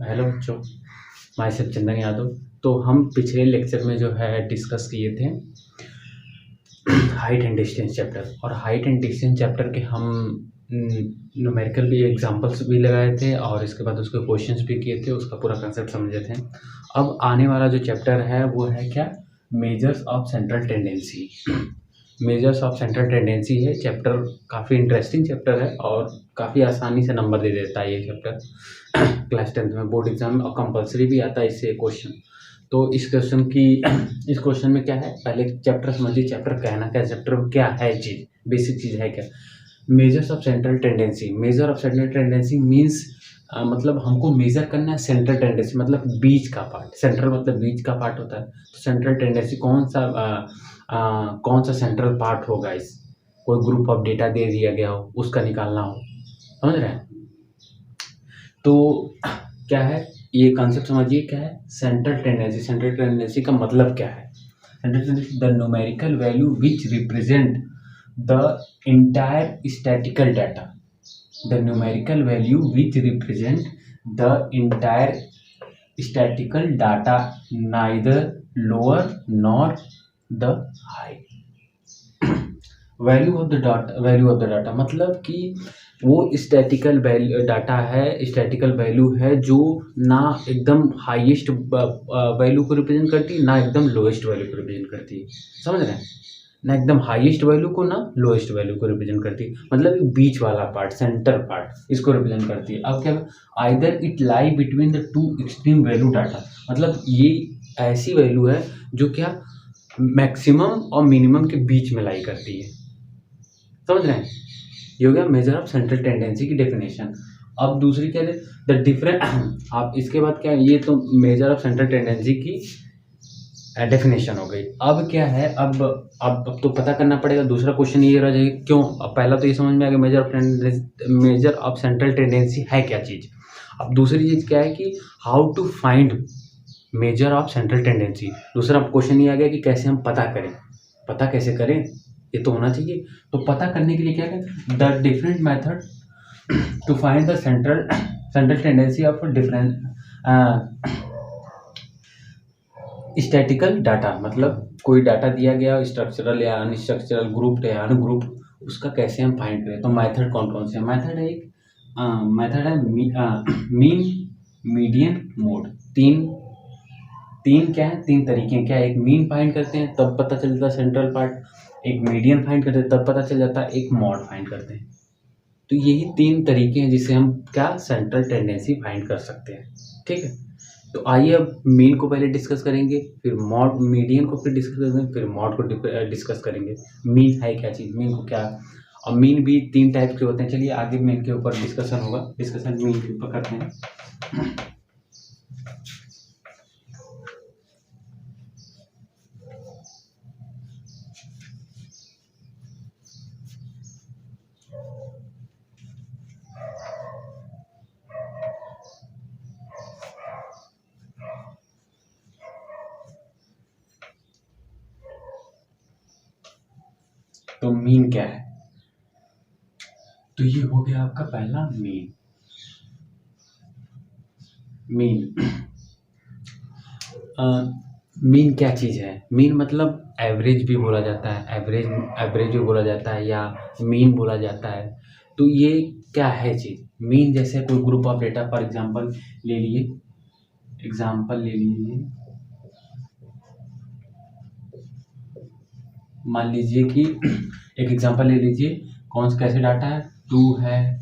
Hello बच्चों, my self Chandan Yadav. तो हम पिछले लेक्चर में जो है डिस्कस किए थे हाइट एंड डिस्टेंस चैप्टर, और हाइट एंड डिस्टेंस चैप्टर के हम न्यूमेरिकल भी एग्जांपल्स भी लगाए थे और इसके बाद उसके क्वेश्चंस भी किए थे, उसका पूरा कंसेप्ट समझे थे। अब आने वाला जो चैप्टर है वो है क्या, measures of central tendency. Measures of central tendency है चैप्टर, काफ़ी इंटरेस्टिंग चैप्टर है और काफ़ी आसानी से नंबर दे देता है ये चैप्टर क्लास 10th में बोर्ड एग्जाम में, और कंपलसरी भी आता है इससे क्वेश्चन। तो इस क्वेश्चन में क्या है, पहले चैप्टर समझिए। चैप्टर कहना क्या, चैप्टर क्या है, चीज़ बेसिक चीज़ है क्या। Measures of central tendency. Major of central tendency means मतलब हमको मेजर करना है सेंट्रल टेंडेंसी, मतलब बीच का पार्ट। सेंट्रल मतलब बीच का पार्ट होता है, तो सेंट्रल टेंडेंसी कौन सा सेंट्रल पार्ट होगा। इस कोई ग्रुप ऑफ डेटा दे दिया गया हो, उसका निकालना हो, समझ रहे हैं। तो क्या है ये कॉन्सेप्ट, समझिए क्या है सेंट्रल टेंडेंसी। सेंट्रल टेंडेंसी का मतलब क्या है। Central tendency the numerical value which represent the entire statistical data. the numerical value which represent the entire statistical data, neither lower nor the high। Value of the data मतलब कि वो statistical data है, statistical value है जो ना एकदम highest value को represent करती है, ना एकदम लोएस्ट वैल्यू को रिप्रेजेंट करती है, समझ रहे हैं। ना एकदम हाईएस्ट वैल्यू को, ना लोएस्ट वैल्यू को रिप्रेजेंट करती है, मतलब एक बीच वाला पार्ट, सेंटर पार्ट इसको रिप्रेजेंट करती है। अब क्या, either it lie between the two extreme value data, मतलब ये ऐसी वैल्यू है जो क्या मैक्सिमम और मिनिमम के बीच में लाई करती है, समझ रहे हैं। ये हो गया मेजर ऑफ सेंट्रल टेंडेंसी की डेफिनेशन। अब दूसरी क्या है, द डिफरेंट आप इसके बाद क्या है, ये तो मेजर ऑफ सेंट्रल टेंडेंसी की डेफिनेशन हो गई। अब क्या है, अब तो पता करना पड़ेगा। दूसरा क्वेश्चन ये रह जाएगा क्यों। अब पहला तो ये समझ में आ गया मेजर ऑफ सेंट्रल टेंडेंसी है क्या चीज़। अब दूसरी चीज़ क्या है कि how to find measure of central tendency. दूसरा क्वेश्चन ये आ गया कि कैसे हम पता करें, पता कैसे करें, ये तो होना चाहिए। तो पता करने के लिए क्या है, the different method to find the central tendency of different statical data, मतलब कोई डाटा दिया गया स्ट्रक्चरल या अनस्ट्रक्चरल, ग्रुप या अनग्रुप, उसका कैसे हम फाइंड करें। तो मेथड कौन कौन से मेथड है, एक मेथड है मीन, मीडियन, मोड। तीन क्या है, तीन तरीके हैं क्या। एक मीन फाइंड करते हैं तब पता चल जाता है सेंट्रल पार्ट, एक मीडियन फाइंड करते हैं तब पता चल जाता है, एक मॉड फाइंड करते हैं। तो यही तीन तरीके हैं जिससे हम क्या सेंट्रल टेंडेंसी फाइंड कर सकते हैं, ठीक है। तो आइए अब मीन को पहले डिस्कस करेंगे, फिर मॉड, मीडियन को फिर डिस्कस करेंगे, फिर मॉड को डिस्कस करेंगे। मीन है क्या चीज़, मीन को क्या। और मीन भी तीन टाइप के होते हैं। चलिए आगे मीन के ऊपर डिस्कशन होगा, डिस्कशन मीन के ऊपर करते हैं। तो मीन क्या है, तो ये हो गया आपका पहला मीन। मीन क्या चीज़ है, मीन मतलब एवरेज भी बोला जाता है, एवरेज भी बोला जाता है, या मीन बोला जाता है। तो ये क्या है चीज़, मीन जैसे कोई group of data, for example ले लीजिए, मान लीजिए कि एक एग्जांपल ले लीजिए, कौन सा कैसे डाटा है, 2 है,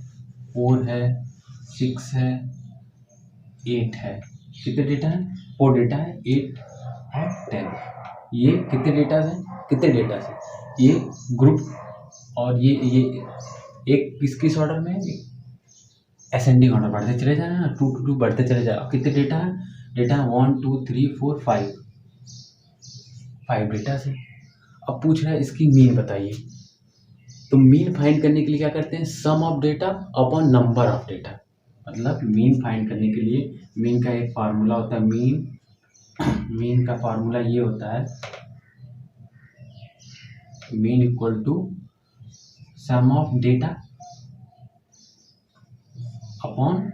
4 है, 6 है, 8 है। कितने डेटा है, 4 डेटा है, 8 और 10। ये कितने डेटा से ये ग्रुप, और ये एक किस ऑर्डर में है, असेंडिंग ऑर्डर बढ़ते चले जाए ना, 2 to 2 बढ़ते चले जाए। अब कितने डेटा है, 1 2 3 4 5 डेटा से। अब पूछ रहा है इसकी मीन बताइए। तो मीन फाइंड करने के लिए क्या करते हैं, sum of data upon number of data. मतलब मीन फाइंड करने के लिए मीन का एक फार्मूला होता है, मीन का फार्मूला ये होता है, mean equal to sum of data upon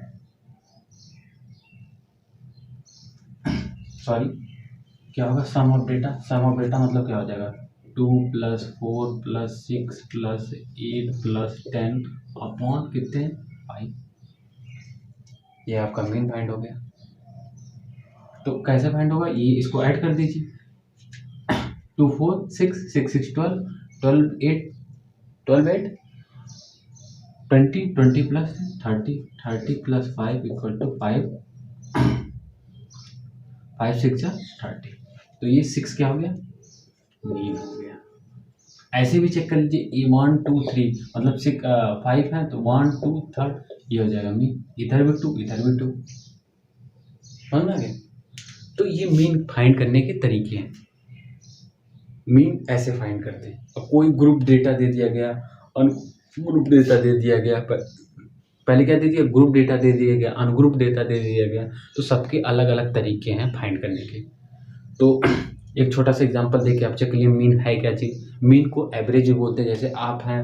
sorry, क्या होगा, sum of data. Sum of data मतलब क्या हो जाएगा, 2 + 4 + 6 + 8 + 10 अपॉन कितने, 5। ये आपका मीन फाइंड हो गया। तो कैसे फाइंड होगा, ये इसको ऐड कर दीजिए, 2 4 6 6 6 12 12 8 12 8 20 20 + 30 30 + 5 = 5 5 6 30। तो ये 6 क्या हो गया, मीन हो गया। ऐसे भी चेक कर लीजिए, 1 2 3 मतलब 5 है तो 1 2 3 ये हो जाएगा मीन, इधर भी 2 इधर भी 2, समझ में आ गया। तो ये मीन फाइंड करने के तरीके हैं। मीन ऐसे फाइंड करते हैं। अब कोई ग्रुप डेटा दे दिया गया, अनग्रुप डेटा दे दिया गया, पहले क्या दे दिया, ग्रुप डेटा दे दिया गया, अनग्रुप डेटा दे दिया गया, तो सबके अलग अलग तरीके हैं फाइंड करने के। तो एक छोटा सा एग्जांपल देके आप चेक करिए मीन है क्या चीज़। मीन को एवरेज भी बोलते हैं। जैसे आप हैं,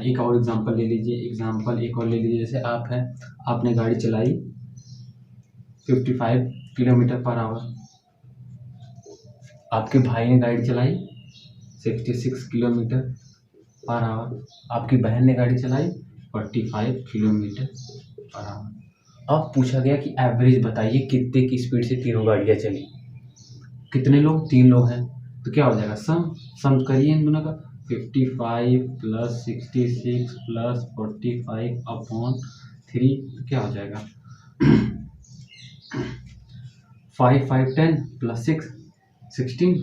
एक और एग्जांपल ले लीजिए, एक और ले लीजिए। जैसे आप हैं, आपने गाड़ी चलाई 55 km/h, आपके भाई ने गाड़ी चलाई 66 km/h, आपकी बहन ने गाड़ी चलाई 45 km/h। अब पूछा गया कि एवरेज बताइए कितने की स्पीड से तीनों गाड़ियाँ चली। कितने लोग, 3 लोग हैं, तो क्या हो जाएगा, सम करिए इन दोनों का, 55 + 66 + 45 अपॉन 3, तो क्या हो जाएगा 5 5 10 + 6 16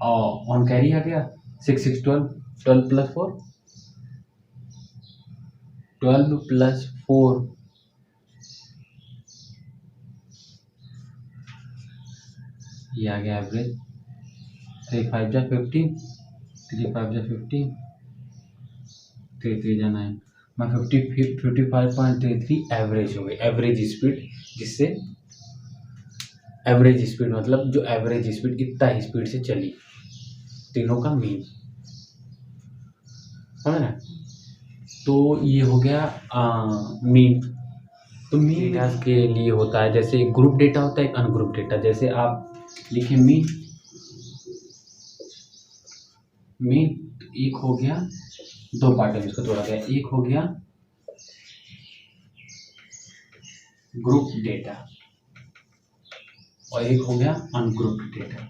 और ऑन कैरी आ गया, 6 6 12 12 + 4 12 + 4 ये आ गया एवरेज। 3 5 जा 15 3 5 जा 15 3 3 जा 9, मैं 55.33 एवरेज हो गई, एवरेज स्पीड, जिससे एवरेज स्पीड मतलब जो एवरेज स्पीड इतना ही स्पीड से चली, तीनों का मीन, समझ ना। तो ये हो गया मीन। तो मीन डेटा के लिए होता है, जैसे ग्रुप डेटा होता है, एक अनग्रुप डेटा। जैसे आप लिखे मीन, एक हो गया, दो पार्ट में इसको तोड़ा गया, एक हो गया ग्रुप डेटा और एक हो गया अनग्रुप डेटा।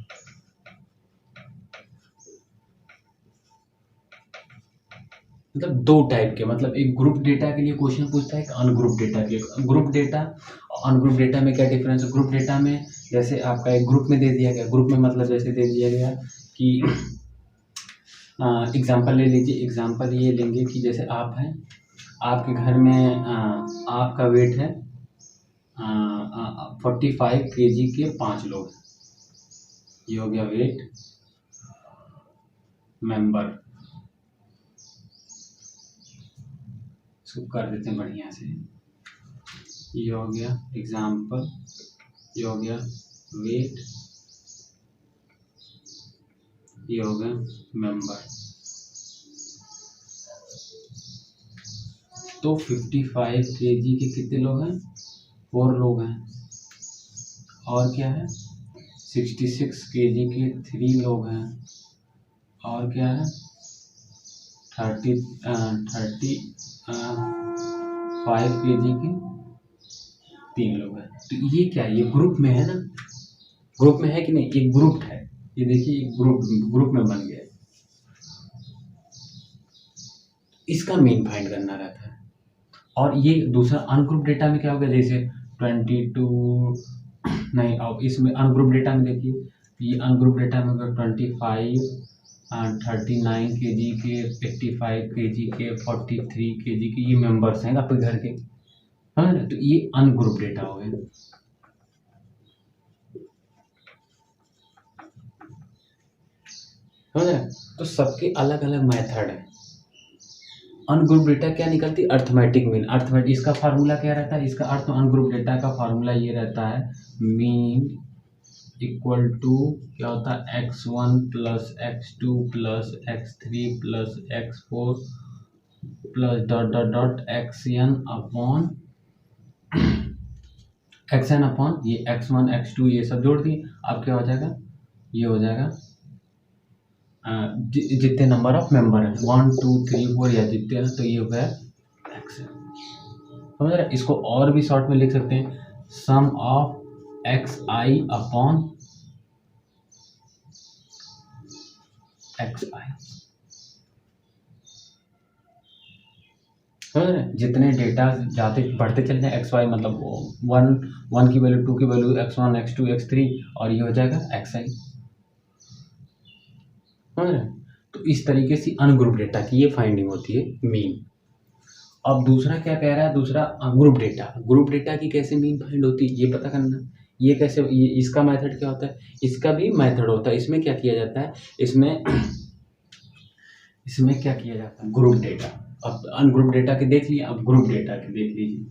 मतलब दो टाइप के, मतलब एक ग्रुप डेटा के लिए क्वेश्चन पूछता है, एक अनग्रुप डेटा के लिए। ग्रुप डेटा और अनग्रुप डेटा में क्या डिफरेंस है, ग्रुप डेटा में जैसे आपका एक ग्रुप में दे दिया गया, ग्रुप में मतलब जैसे दे दिया गया कि एग्जांपल ले लीजिए, एग्जांपल ये लेंगे कि जैसे आप हैं, आपके घर में आपका वेट है 45 kg के 5 लोग, ये हो गया वेट मेंबर। इसको कर देते हैं बढ़िया से, ये हो गया एग्जांपल, ये हो गया वेट, ये हो गया मेंबर। तो 55 kg के कितने लोग हैं, 4 लोग हैं, और क्या है 66 kg के 3 लोग हैं, और क्या है 35 kg के 3 लोग हैं। तो ये क्या है, ये ग्रुप में है ना, ग्रुप में है कि नहीं, ये ग्रुप है, ये देखिए ग्रुप में बन गया। इसका मीन फाइंड करना रहता है। और ये दूसरा अनग्रुप डेटा में क्या होगा, जैसे 22 नहीं, अब इसमें अनग्रुप डेटा में देखिए, ये अनग्रुप डेटा में होगा 25 39 kg के, 85 kg के, 43 kg के, ये मेंबर्स हैं आपके घर के, समझ रहे। तो ये अनग्रुप डेटा हो गए, समझ रहे। तो सबके अलग अलग मेथड है। अनग्रुप डेटा क्या निकलती है, अर्थमेटिक मीन। अर्थमेटिक इसका फार्मूला क्या रहता है, इसका अर्थ अनग्रुप डेटा का फार्मूला ये रहता है, मीन इक्वल टू क्या होता है, x1 + x2 + x3 + x4 + ... xn upon X N upon ये x1 x2 ये सब जोड़ दिए, अब क्या हो जाएगा, ये हो जाएगा जितने नंबर ऑफ मेंबर है 1 2 3 4 या जितने हैं, तो ये हो गया एक्स, समझ रहे। इसको और भी शॉर्ट में लिख सकते हैं, sum of X I upon X I, समझ रहे। जितने डेटा जाते बढ़ते चले जाए एक्स वाई, मतलब 1 की वैल्यू 2 की वैल्यू x1 x2 x3 और ये हो जाएगा एक्स आई, समझ रहे। तो इस तरीके से अनग्रुप डेटा की ये फाइंडिंग होती है मीन। अब दूसरा क्या कह रहा है, दूसरा ग्रुप डेटा, ग्रुप डेटा की कैसे मीन फाइंड होती है ये पता करना। ये कैसे, ये इसका मेथड क्या होता है, इसका भी मेथड होता है। इसमें क्या किया जाता है, इसमें क्या किया जाता है, ग्रुप डेटा। अब अनग्रुप डेटा के देख लिए, अब ग्रुप डेटा के देख लीजिए।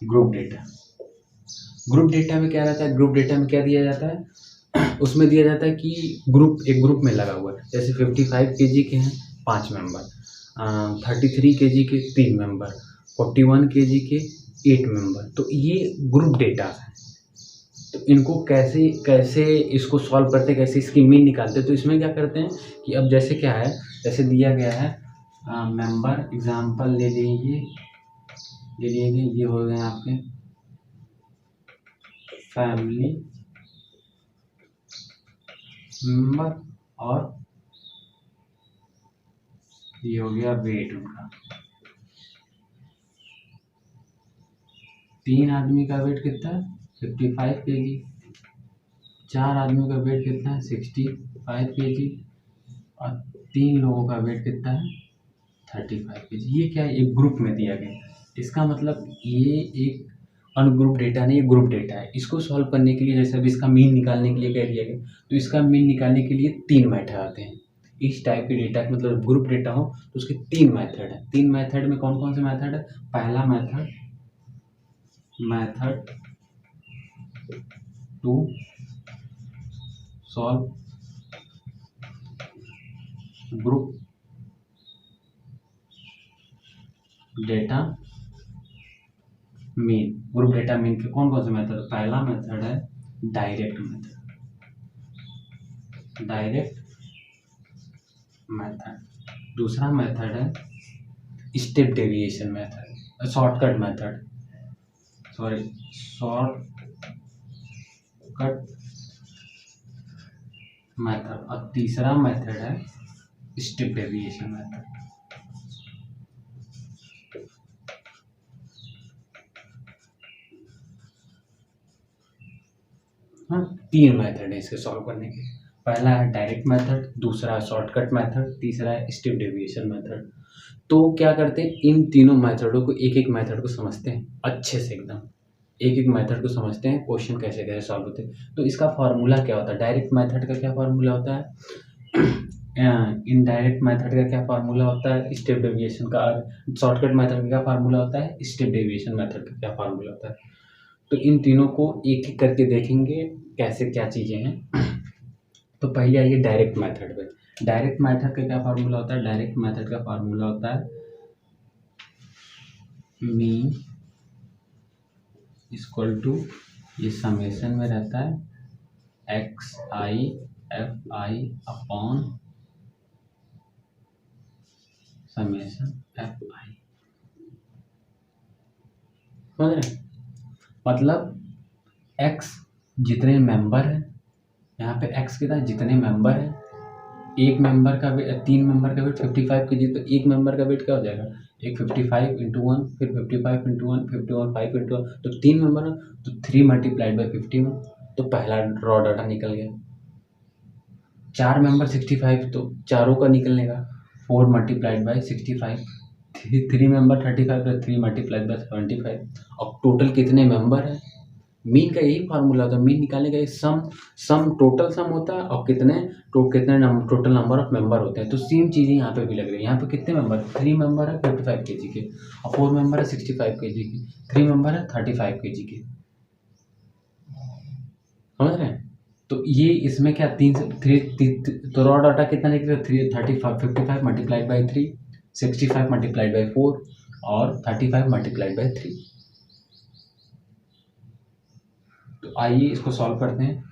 ग्रुप डेटा, ग्रुप डेटा में क्या रहता है, ग्रुप डेटा में क्या दिया जाता है, उसमें दिया जाता है कि ग्रुप, एक ग्रुप में लगा हुआ है, जैसे 55 kg के हैं 5 मेंबर, 33 kg के 3 मेंबर, 41 kg के 8 मेंबर, तो ये ग्रुप डेटा है। तो इनको कैसे कैसे इसको सॉल्व करते, कैसे इसकी मीन निकालते, तो इसमें क्या करते हैं कि अब जैसे क्या है, जैसे दिया गया है मेंबर एग्जाम्पल ले लीजिए, ये हो गए आपके फैमिली मेंबर और ये हो गया वेट उनका। 3 आदमी का वेट कितना है 55 kg, 4 आदमी का वेट कितना है 65 kg और 3 लोगों का वेट कितना है 35 kg। ये क्या है, एक ग्रुप में दिया गया। इसका मतलब ये एक अनग्रुप डेटा नहीं, ये ग्रुप डेटा है। इसको सॉल्व करने के लिए, जैसे अब इसका मीन निकालने के लिए क्या दिया गया, तो इसका मीन निकालने के लिए 3 मेथड आते हैं। इस टाइप के डेटा का मतलब ग्रुप डेटा हो तो उसके 3 मेथड है। 3 मेथड में कौन कौन से मेथड है, पहला method to solve group data mean. Group data mean के कौन कौन से मेथड, पहला मेथड है डायरेक्ट मेथड, दूसरा मेथड है step deviation method, shortcut method, और तीसरा मेथड है स्टेप डेविएशन मेथड। हाँ, 3 मेथड है इसके सॉल्व करने के। पहला है डायरेक्ट मेथड, दूसरा है शॉर्टकट मेथड, तीसरा है स्टेप डेविएशन मेथड। तो क्या करते हैं, इन तीनों मेथडों को, एक एक मेथड को समझते हैं अच्छे से, एकदम एक एक मेथड को समझते हैं, क्वेश्चन कैसे कैसे सॉल्व होते हैं। तो इसका फार्मूला क्या होता है, डायरेक्ट मेथड का क्या फार्मूला होता है, इनडायरेक्ट मेथड का क्या फार्मूला होता है, स्टेप डेविएशन का, शॉर्टकट मेथड का क्या फार्मूला होता है, स्टेप डेविएशन मेथड का क्या फार्मूला होता है। तो इन तीनों को एक एक करके देखेंगे कैसे क्या चीज़ें हैं। तो पहले आइए डायरेक्ट मेथड पे। डायरेक्ट मेथड का क्या फार्मूला होता है, डायरेक्ट मेथड का फार्मूला होता है मीन इक्वल टू, ये समेशन में रहता है x I F I upon summation F I, समझ रहे। मतलब x जितने मेंबर हैं, यहाँ पे x कितना है, जितने मेंबर हैं, एक मेंबर का वेट, 3 मेंबर का वेट 55 kg, तो एक मेंबर का वेट क्या हो जाएगा, एक 55 इंटू 1, फिर 55 इंटू 1, 51 5 इंटू 1, तो 3 मेंबर है तो 3 मल्टीप्लाइड बाई 51, तो पहला रॉ डाटा निकल गया। 4 मेंबर 65, तो चारों का निकलने का 4 मल्टीप्लाइड बाई 65, 3 मेंबर 35, तो 3 मल्टीप्लाइड बाई 75, और टोटल कितने मेंबर है। मीन का यही फार्मूला होता है, मीन निकालने का, सम टोटल सम होता है और कितने टोटल नंबर ऑफ मेंबर होते हैं। तो सेम चीज़ें यहाँ पे भी लग रही है। यहाँ पे कितने मेंबर, 3 मेंबर है 55 kg के, और 4 मेंबर है 65 kg के, 3 मेंबर है 35 kg के, समझ रहे हैं। तो ये इसमें क्या, 3 से 3, तो रॉ डाटा कितना निकलेगा, 35 55 मल्टीप्लाइड बाई 3, 65 मल्टीप्लाइड बाई 4 और 35 मल्टीप्लाइड बाई 3। तो आइए इसको सॉल्व करते हैं।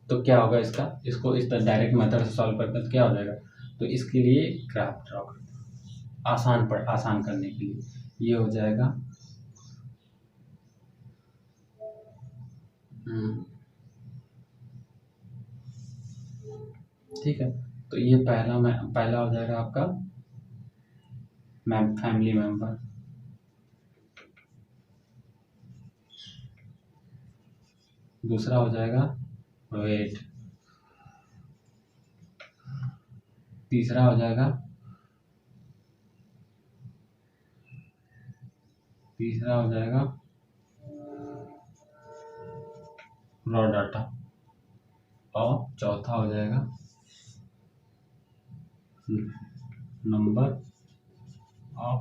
तो क्या होगा इसको इस डायरेक्ट मेथड से सॉल्व करते हैं तो क्या हो जाएगा। तो इसके लिए ग्राफ ड्रॉ करते हैं आसान करने के लिए। ये हो जाएगा ठीक है। तो ये पहला हो जाएगा आपका फैमिली मेंबर, दूसरा हो जाएगा वेट, तीसरा हो जाएगा रॉ डाटा और चौथा हो जाएगा नंबर ऑफ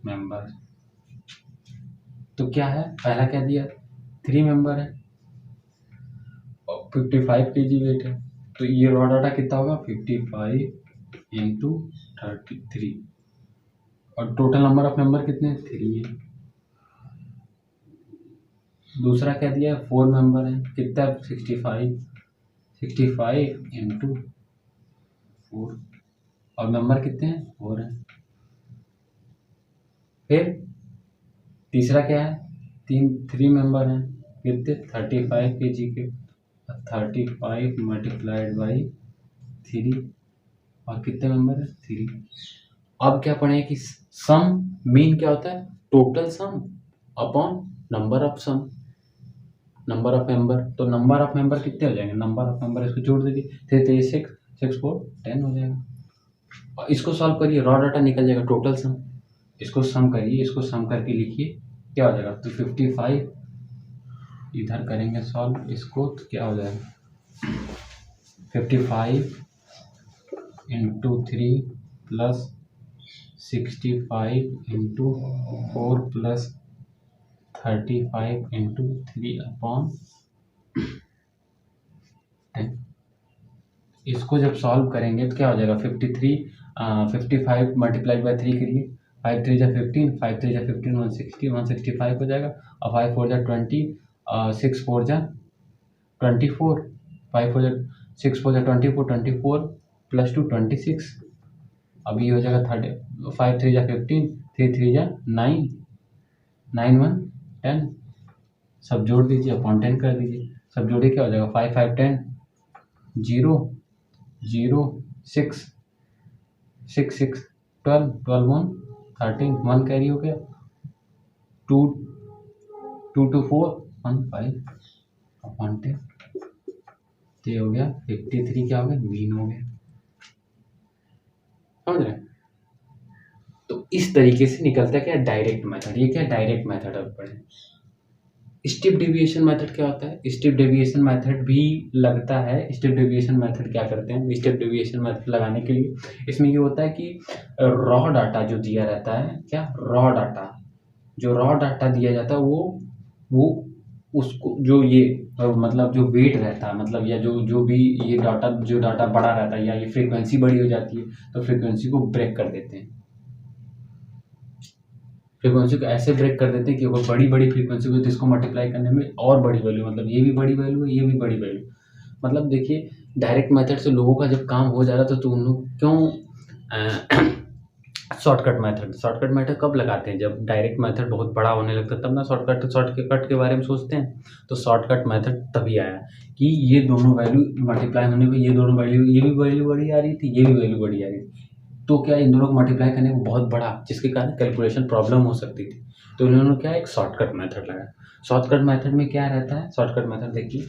मेंबर। तो क्या है, पहला क्या दिया 3 मेंबर है और 55 kg वेट है। तो ये रॉ डाटा कितना होगा 55 इंटू 33 और टोटल नंबर ऑफ मेंबर कितने 3 है। दूसरा क्या दिया 4 मेंबर है, कितना 65 इंटू 4 और मेंबर कितने हैं 4 है। फिर तीसरा क्या है 3 मेंबर हैं, कितने 35 kg के, 35 मल्टीप्लाइड बाई 3 और कितने मेंबर है 3। अब क्या पढ़े कि सम मीन क्या होता है total sum upon number of member. तो नंबर ऑफ मेंबर कितने हो जाएंगे, नंबर ऑफ मेंबर इसको जोड़ दीजिए 3 3 6 6 4 10 हो जाएगा। और इसको सॉल्व करिए रॉ डाटा निकल जाएगा टोटल सम, इसको सम करिए, इसको सम करके लिखिए क्या हो जाएगा। तो 55 इधर करेंगे सॉल्व इसको तो क्या हो जाएगा 55 into 3 plus 65 into 4 plus 35 into 3 upon 10। इसको जब सॉल्व करेंगे तो क्या हो जाएगा 55 मल्टीप्लाइड बाई 3 करिए, 5 3 जा 15, 5 3 जा 15 165 हो जाएगा और 5 4 जा 20, 6 4 जा 24, 5 4 जा 6 4 जा 24 प्लस 2 26। अब ये हो जाएगा 5 3 जा 15, 3 3 जा 9, 9 1 10, सब जोड़ दीजिए अपॉन 10 कर दीजिए, सब जोड़िए क्या हो जाएगा 5 5 10 0 0 6 6 6 12 12 1 13 1 कैरी हो गया 2 2 2 4 1 5 अपॉन 10। तो ये हो गया 53 क्या हो गया मीन हो गया, समझ रहे हैं। तो इस तरीके से निकलता है क्या डायरेक्ट मेथड। ये क्या डायरेक्ट मेथड अब पढ़े। स्टेप डेविएशन मेथड क्या होता है, स्टेप डेविएशन मेथड भी लगता है। स्टेप डेविएशन मेथड क्या करते हैं, स्टेप डेविएशन मेथड लगाने के लिए इसमें ये होता है कि रॉ डाटा जो दिया रहता है, क्या रॉ डाटा जो रॉ डाटा दिया जाता है वो उसको जो ये मतलब जो वेट रहता है मतलब या जो भी ये जो डाटा बड़ा रहता है या ये फ्रीक्वेंसी बड़ी हो जाती है तो फ्रीक्वेंसी को ब्रेक कर देते हैं, फ्रीक्वेंसी को ऐसे ब्रेक कर देते हैं कि वो बड़ी फ्रीक्वेंसी को तो इसको मल्टीप्लाई करने में और बड़ी वैल्यू, मतलब ये भी बड़ी वैल्यू है ये भी बड़ी वैल्यू। मतलब देखिए डायरेक्ट मेथड से लोगों का जब काम हो जा रहा था तो उन लोग क्यों शॉर्टकट मेथड कब लगाते हैं, जब डायरेक्ट मेथड बहुत बड़ा होने लगता है तब ना शॉर्टकट के बारे में सोचते हैं। तो शॉर्टकट मेथड तभी आया कि ये दोनों वैल्यू मल्टीप्लाई होने पर ये दोनों वैल्यू ये भी वैल्यू बड़ी आ रही थी ये भी वैल्यू बड़ी आ रही थी, तो क्या इन दोनों को मल्टीप्लाई करने को बहुत बड़ा जिसके कारण कैलकुलेशन प्रॉब्लम हो सकती थी। तो इन्होंने क्या एक शॉर्टकट मेथड लगाया। शॉर्टकट मेथड में क्या रहता है, शॉर्टकट मेथड देखिए,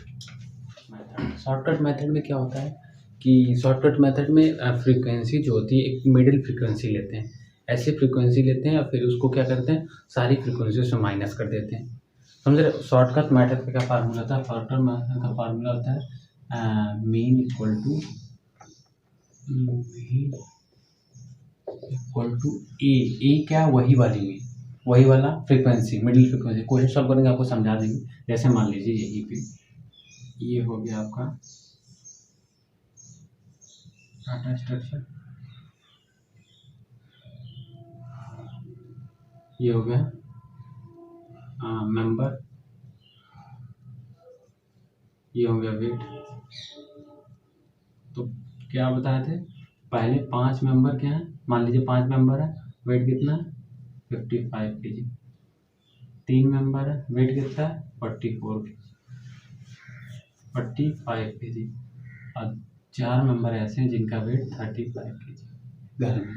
शॉर्टकट मेथड में क्या होता है कि शॉर्टकट मेथड में फ्रीक्वेंसी जो होती है एक मिडिल फ्रीक्वेंसी लेते हैं, ऐसी फ्रीक्वेंसी लेते हैं और फिर उसको क्या करते हैं सारी फ्रीक्वेंसी से माइनस कर देते हैं, समझ रहे। शॉर्टकट मेथड का क्या फार्मूला होता है, शॉर्टकट मेथड का फार्मूला होता है मीन इक्वल टू ए क्या वही वाला frequency middle frequency. Question solve करेंगे आपको समझा देंगे। जैसे मान लीजिए यहीं पे ये हो गया आपका डाटा स्ट्रक्चर, ये हो गया मेंबर, ये हो गया वेट। तो क्या बताए थे पहले, 5 मेंबर क्या है, मान लीजिए 5 मेंबर है, वेट कितना है 55 kg। 3 मेंबर है, वेट कितना है 45 kg। और 4 मेंबर ऐसे हैं जिनका वेट 35 kg घर में।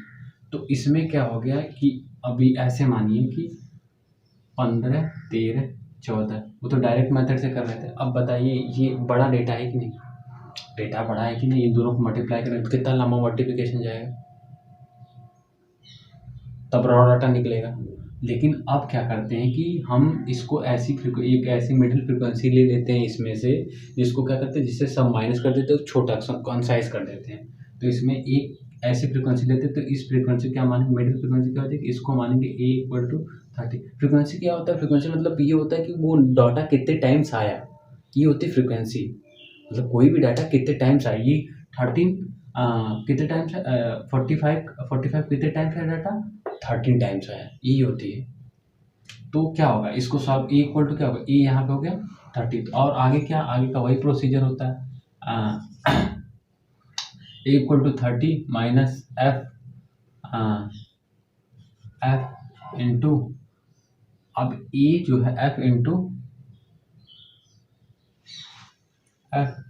तो इसमें क्या हो गया कि अभी ऐसे मानिए कि 15, 13, 14, वो तो डायरेक्ट मेथड से कर रहे थे। अब बताइए ये बड़ा डेटा है कि नहीं, डेटा बड़ा है कि नहीं, इन दोनों को मल्टीप्लाई करें तो कितना लंबा मल्टीप्लिकेशन जाएगा, तब रॉ डाटा निकलेगा। लेकिन अब क्या करते हैं कि हम इसको एक ऐसी मिडिल फ्रिक्वेंसी ले लेते हैं इसमें से, जिसको क्या करते हैं, जिससे सब माइनस कर देते हैं, छोटा कंसाइज कर देते हैं। तो इसमें एक ऐसी फ्रिक्वेंसी लेते हैं, तो इस फ्रिक्वेंसी क्या मानेंगे, मिडिल फ्रिक्वेंसी क्या होती है, इसको मानेंगे A = 30। फ्रिक्वेंसी क्या होता है, फ्रिक्वेंसी मतलब ये होता है कि वो डाटा कितने टाइम्स आया, ये होती है फ्रिक्वेंसी। मतलब कोई भी डाटा कितने टाइम्स आया, ये 13 कितने टाइम्स है, 45 कितने टाइम्स है डाटा, 13 टाइम्स है, यही होती है। तो क्या होगा, इसको सॉल्व, ए इक्वल टू क्या होगा, ए यहाँ पे हो गया 30। और आगे क्या, आगे का वही प्रोसीजर होता है, A equal to 30 minus F, F into, अब ए जो है एफ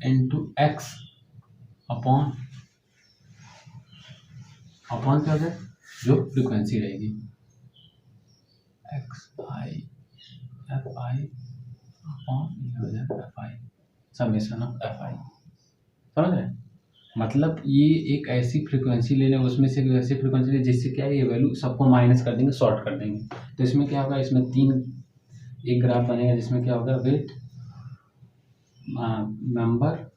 इंटू एक्स अपॉन क्या है, जो फ्रिक्वेंसी रहेगी, x I F I upon ये हो जाएगा F I, summation of F I. समझ रहे हैं, मतलब ये एक ऐसी फ्रिक्वेंसी ले लें, उसमें से एक ऐसी फ्रिक्वेंसी ले जिससे क्या है, ये वैल्यू सबको माइनस कर देंगे, सॉर्ट कर देंगे। तो इसमें क्या होगा, इसमें एक ग्राफ बनेगा जिसमें क्या होगा, वेट, मेंबर,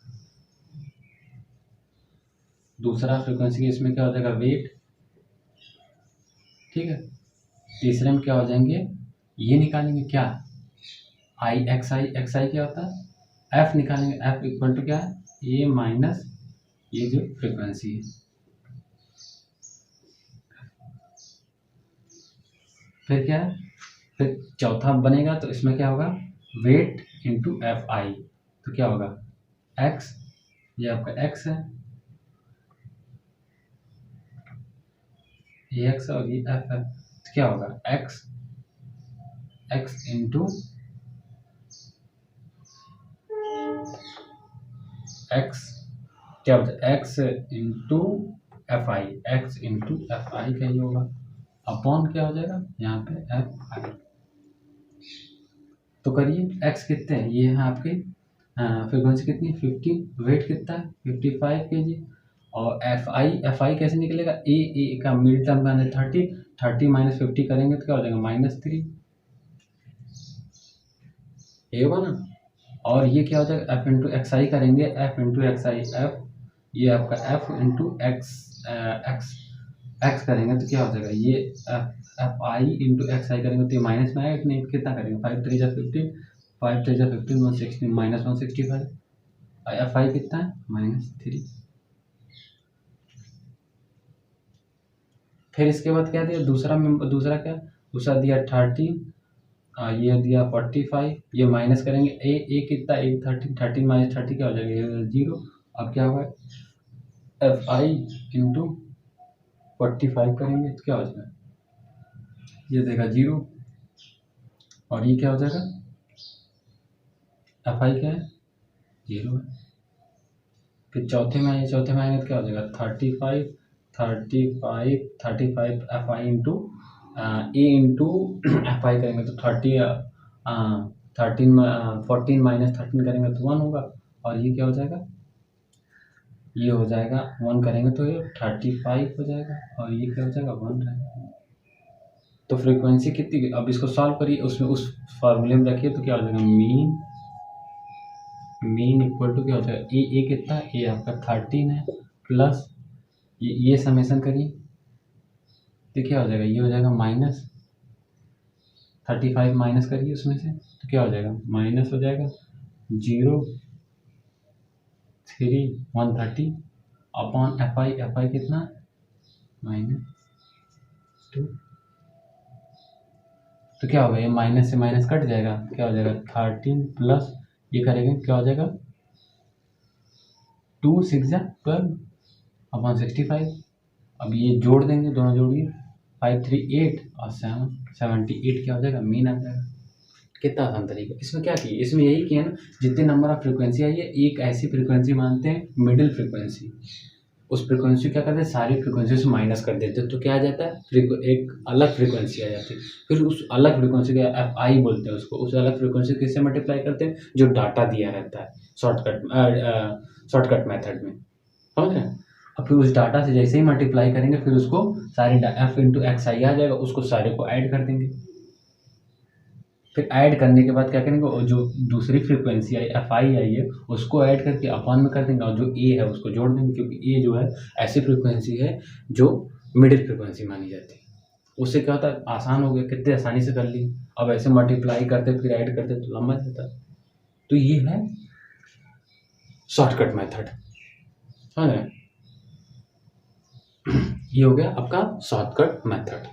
दूसरा फ्रिक्वेंसी के इसमें क्या हो जाएगा, वेट, ठीक है। तीसरे में क्या हो जाएंगे, ये निकालेंगे क्या, एक्स आई क्या होता है, एफ निकालेंगे, एफ इक्वल टू क्या है, ए माइनस ये जो फ्रिक्वेंसी है। फिर क्या है, फिर चौथा बनेगा, तो इसमें क्या होगा, वेट इंटू एफ आई। तो क्या होगा, एक्स, ये आपका एक्स है, ये एक्स और ये एफ है। तो क्या होगा, एक्स इंटू एक्स, क्या होता है, x into F I, x into F I का ही होगा, अपॉन क्या हो जाएगा यहाँ पे एफ आई। तो करिए, एक्स कितने हैं, ये है आपके फ्रिक्वेंसी कितनी है 15, वेट कितना है 55 kg, और एफ आई कैसे निकलेगा, ए का मिड टर्म का 30 माइनस 50 करेंगे तो क्या हो जाएगा -3, ये होगा ना। और ये क्या हो जाएगा, एफ इंटू एक्स आई करेंगे, एफ इंटू एक्स आई, एफ, ये आपका एफ इंटू एक्स, एक्स करेंगे तो क्या हो जाएगा, ये एफ आई इंटू एक्स आई करेंगे तो ये माइनस में आएगा कि नहीं, कितना करेंगे, 5 3 जा 15, 5 3 जा 15, 160 माइनस 165, एफ आई कितना है -3। फिर इसके बाद क्या दिया, दूसरा दिया 13, ये दिया 45, ये माइनस करेंगे, ए कितना, 13 माइनस 30 क्या हो जाएगा 0। अब क्या होगा, एफ आई इंटू 45 करेंगे तो क्या हो जाएगा, ये देगा 0, और ये क्या हो जाएगा, एफ आई क्या है 0 है। फिर चौथे में आएंगे तो क्या हो जाएगा 35 F I into A into F I करेंगे तो 14 माइनस 13 करेंगे तो 1 होगा, और ये क्या हो जाएगा, ये हो जाएगा 1 करेंगे तो ये 35 हो जाएगा, और ये क्या हो जाएगा 1 रहेगा। तो फ्रीक्वेंसी कितनी, अब इसको सॉल्व करिए, उसमें उस फार्मूले में रखिए तो क्या हो जाएगा, मीन इक्वल टू क्या हो जाएगा, ए कितना, ए आपका 13 है, प्लस ये समेशन करिए तो क्या हो जाएगा, ये हो जाएगा -35 माइनस करिए उसमें से तो क्या हो जाएगा, माइनस हो जाएगा 0 130 अपॉन एफ आई कितना -2, तो क्या होगा, ये माइनस से माइनस कट जाएगा, क्या हो जाएगा 13 प्लस ये करेंगे क्या हो जाएगा 2 6 12 अपॉन 65। अब ये जोड़ देंगे, दोनों जोड़िए 5 3 8 और 7 78 क्या हो जाएगा मीन आ जाएगा। कितना आसान तरीका। इसमें क्या किया, इसमें यही किया ना, जितने नंबर ऑफ फ्रिक्वेंसी आई है एक ऐसी फ्रिक्वेंसी मानते हैं मिडिल फ्रिक्वेंसी, उस फ्रिक्वेंसी क्या करते हैं सारी फ्रिक्वेंसी से माइनस कर देते हैं, तो क्या आ जाता है एक अलग फ्रिक्वेंसी आ जाती है। फिर उस अलग फ्रिक्वेंसी का एफ आई बोलते हैं उसको, उस अलग फ्रिक्वेंसी किससे मल्टीप्लाई करते हैं, जो डाटा दिया रहता है शॉर्टकट मेथड में, समझ रहे हैं। अब फिर उस डाटा से जैसे ही मल्टीप्लाई करेंगे फिर उसको सारे एफ इंटू एक्स आई आ जाएगा, उसको सारे को ऐड कर देंगे। फिर ऐड करने के बाद क्या करेंगे, और जो दूसरी फ्रीक्वेंसी आई एफ आई आई है उसको ऐड करके अपॉन में कर देंगे, और जो ए है उसको जोड़ देंगे, क्योंकि ए जो है ऐसी फ्रीक्वेंसी है जो मिडिल फ्रीक्वेंसी मानी जाती है। उससे क्या होता है आसान हो गया, कितने आसानी से कर ली। अब ऐसे मल्टीप्लाई करते फिर ऐड करते तो लंबा जाता है। तो ये है शॉर्टकट मेथड, समझ रहे हैं। ये हो गया आपका शॉर्टकट मेथड।